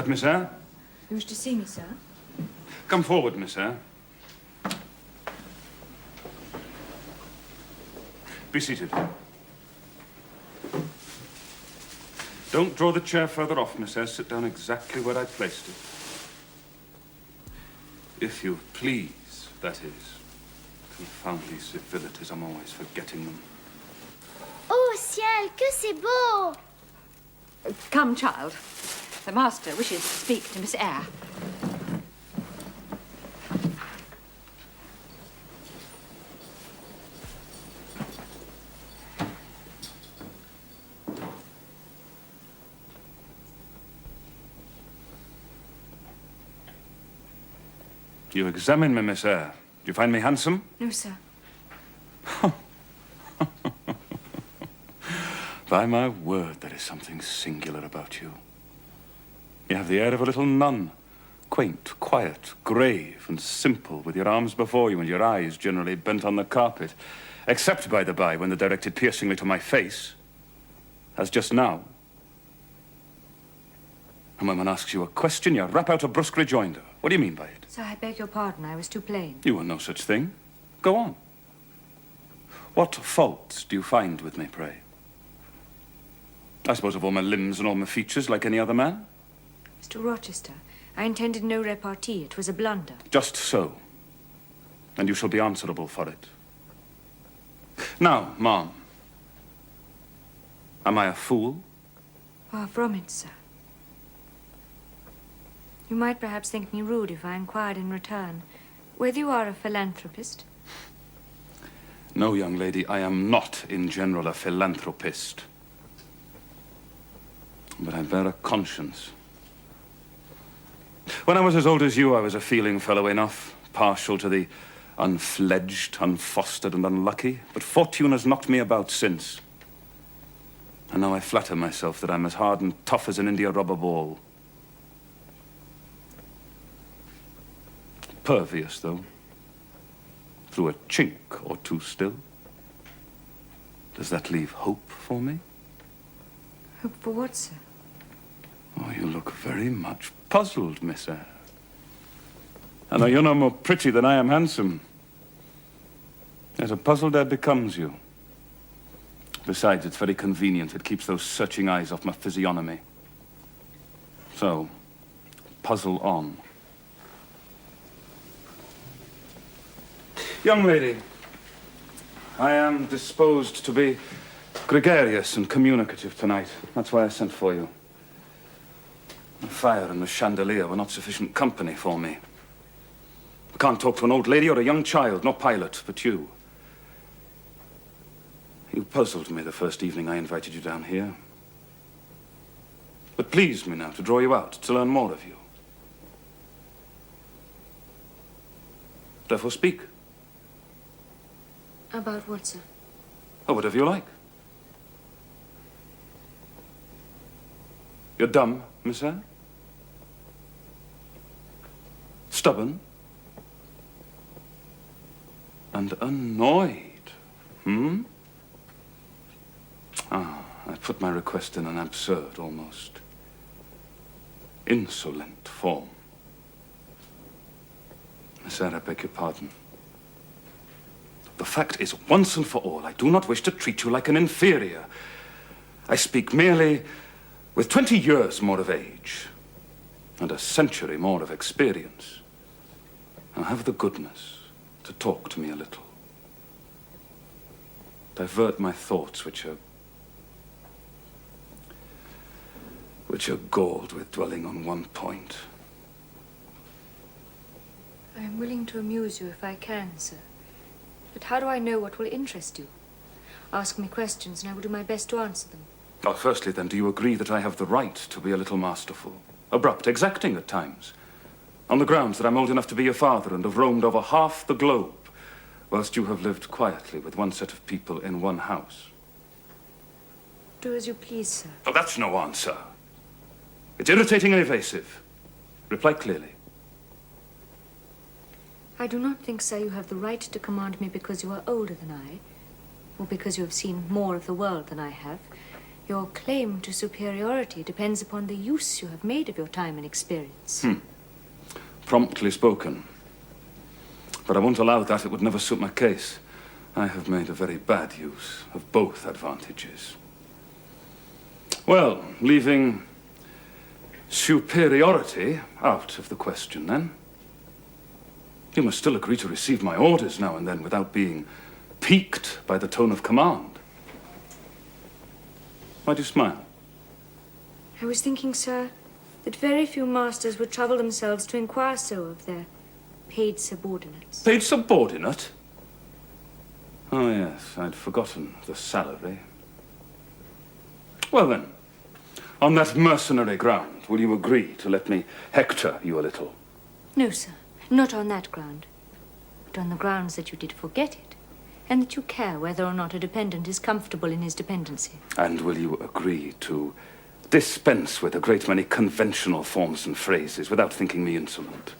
that Miss Eyre? You wish to see me, sir? Come forward, Miss Eyre. Be seated. Don't draw the chair further off, Miss Eyre. Sit down exactly where I placed it. If you please, that is. Confound these civilities, I'm always forgetting them. Oh, ciel, que c'est beau! Come, child. The master wishes to speak to Miss Eyre. You examine me, Miss Eyre. Do you find me handsome? No, sir. By my word, there is something singular about you. You have the air of a little nun. Quaint, quiet, grave, and simple, with your arms before you and your eyes generally bent on the carpet. Except, by the by, when they're directed piercingly to my face. As just now. And when one asks you a question, you rap out a brusque rejoinder. What do you mean by it? Sir, I beg your pardon. I was too plain. You were no such thing. Go on. What faults do you find with me, pray? I suppose of all my limbs and all my features, like any other man? Mr. Rochester, I intended no repartee. It was a blunder. Just so. And you shall be answerable for it. Now, Ma'am. Am I a fool? Far from it, sir. You might perhaps think me rude if I inquired in return whether you are a philanthropist. No, young lady, I am not in general a philanthropist. But I bear a conscience. When I was as old as you, I was a feeling fellow enough, partial to the unfledged, unfostered, and unlucky. But fortune has knocked me about since. And now I flatter myself that I'm as hard and tough as an India rubber ball. Pervious, though. Through a chink or two still. Does that leave hope for me? Hope for what, sir? Oh, you look very much puzzled, Miss Eyre. I know you're no more pretty than I am handsome. Yet a puzzled air becomes you. Besides, it's very convenient. It keeps those searching eyes off my physiognomy. So, puzzle on. Young lady, I am disposed to be gregarious and communicative tonight. That's why I sent for you. The fire and the chandelier were not sufficient company for me. I can't talk to an old lady or a young child, no pilot, but you. You puzzled me the first evening I invited you down here. But pleased me now to draw you out, to learn more of you. Therefore speak. About what, sir? Oh, whatever you like. You're dumb, Miss Eyre? Stubborn? And annoyed, hmm? Ah, I put my request in an absurd, almost insolent form. Miss Eyre, I beg your pardon. The fact is, once and for all, I do not wish to treat you like an inferior. I speak merely with 20 years more of age and a century more of experience. Now have the goodness to talk to me a little. Divert my thoughts, which are galled with dwelling on one point. I am willing to amuse you if I can, sir. But how do I know what will interest you? Ask me questions and I will do my best to answer them. Well, firstly, then, do you agree that I have the right to be a little masterful? Abrupt, exacting at times? On the grounds that I'm old enough to be your father and have roamed over half the globe, whilst you have lived quietly with one set of people in one house. Do as you please, sir. Oh, that's no answer. It's irritating and evasive. Reply clearly. I do not think, sir, you have the right to command me because you are older than I, or because you have seen more of the world than I have. Your claim to superiority depends upon the use you have made of your time and experience. Promptly spoken. But I won't allow that. It would never suit my case. I have made a very bad use of both advantages. Well, leaving superiority out of the question, then. You must still agree to receive my orders now and then without being piqued by the tone of command. Why do you smile? I was thinking, sir, that very few masters would trouble themselves to inquire so of their paid subordinates. Paid subordinate? Oh, yes, I'd forgotten the salary. Well, then, on that mercenary ground, will you agree to let me hector you a little? No, sir, not on that ground, but on the grounds that you did forget it, and that you care whether or not a dependent is comfortable in his dependency. And will you agree to dispense with a great many conventional forms and phrases without thinking me insolent?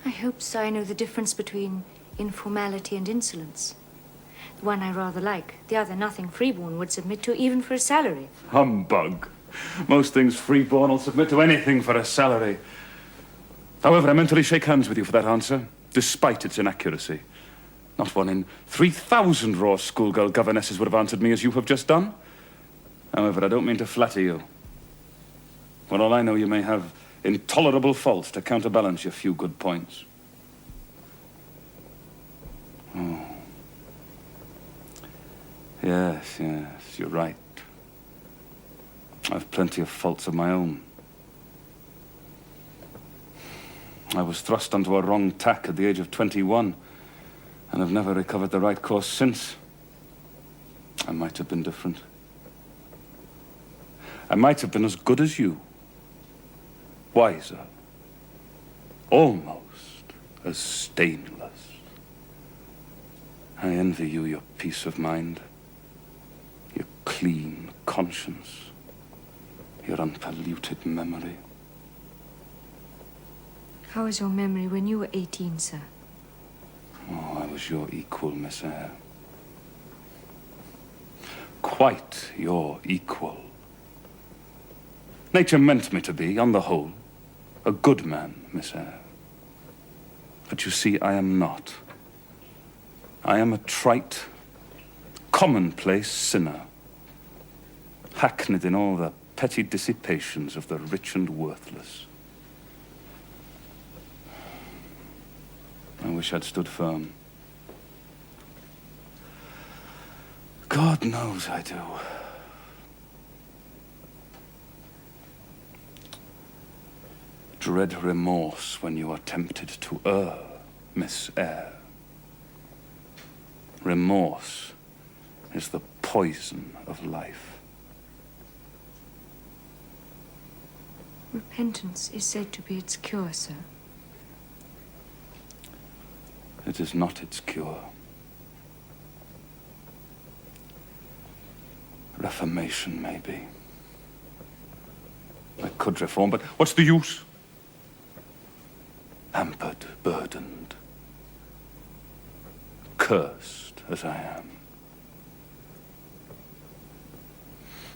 I hope, sir, I know the difference between informality and insolence. The one I rather like, the other nothing freeborn would submit to even for a salary. Humbug. Most things freeborn will submit to anything for a salary. However, I mentally shake hands with you for that answer, despite its inaccuracy. Not one in 3,000 raw schoolgirl governesses would have answered me as you have just done. However, I don't mean to flatter you. For all I know, you may have intolerable faults to counterbalance your few good points. Oh. Yes, you're right. I've plenty of faults of my own. I was thrust onto a wrong tack at the age of 21, and have never recovered the right course since. I might have been different. I might have been as good as you. Wiser. Almost as stainless. I envy you your peace of mind, your clean conscience, your unpolluted memory. How was your memory when you were 18, sir? Oh, I was your equal, Miss Eyre. Quite your equal. Nature meant me to be, on the whole, a good man, Miss Eyre. But you see, I am not. I am a trite, commonplace sinner, hackneyed in all the petty dissipations of the rich and worthless. I wish I'd stood firm. God knows I do. Dread remorse when you are tempted to err, Miss Eyre. Remorse is the poison of life. Repentance is said to be its cure, sir. It is not its cure. Reformation, maybe. I could reform, but what's the use? Hampered, burdened, cursed as I am.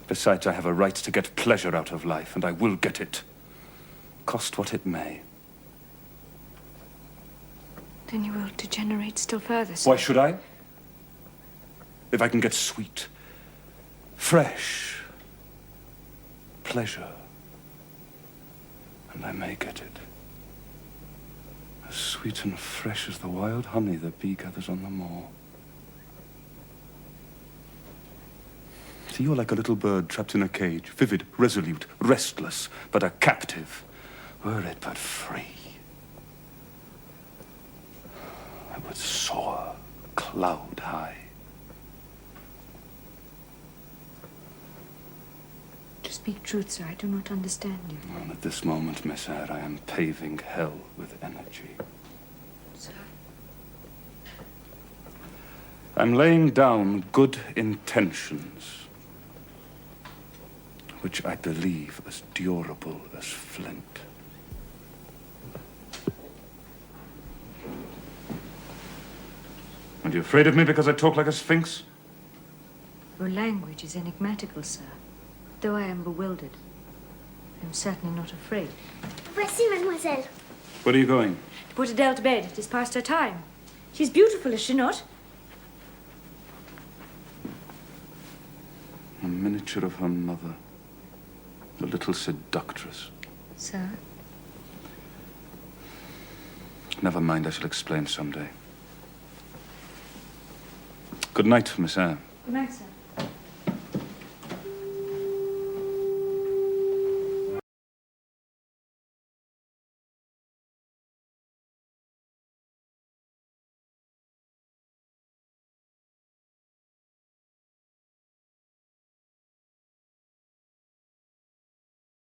Besides, I have a right to get pleasure out of life, and I will get it, cost what it may. Then you will degenerate still further, sir. Why should I? If I can get sweet, fresh pleasure, and I may get it, as sweet and fresh as the wild honey the bee gathers on the moor. See, you're like a little bird trapped in a cage, vivid, resolute, restless, but a captive. Were it but free, I would soar cloud high. To speak truth, sir, I do not understand you. And at this moment, Miss Eyre, I am paving hell with energy. Sir? I'm laying down good intentions, which I believe as durable as flint. Are you afraid of me because I talk like a sphinx? Your language is enigmatical, sir. though I am bewildered, I'm certainly not afraid. Voici, mademoiselle. Where are you going? To put Adele to bed. It is past her time. She's beautiful, is she not? A miniature of her mother. The little seductress. Sir? Never mind, I shall explain someday. Good night, Miss Eyre. Good night, sir.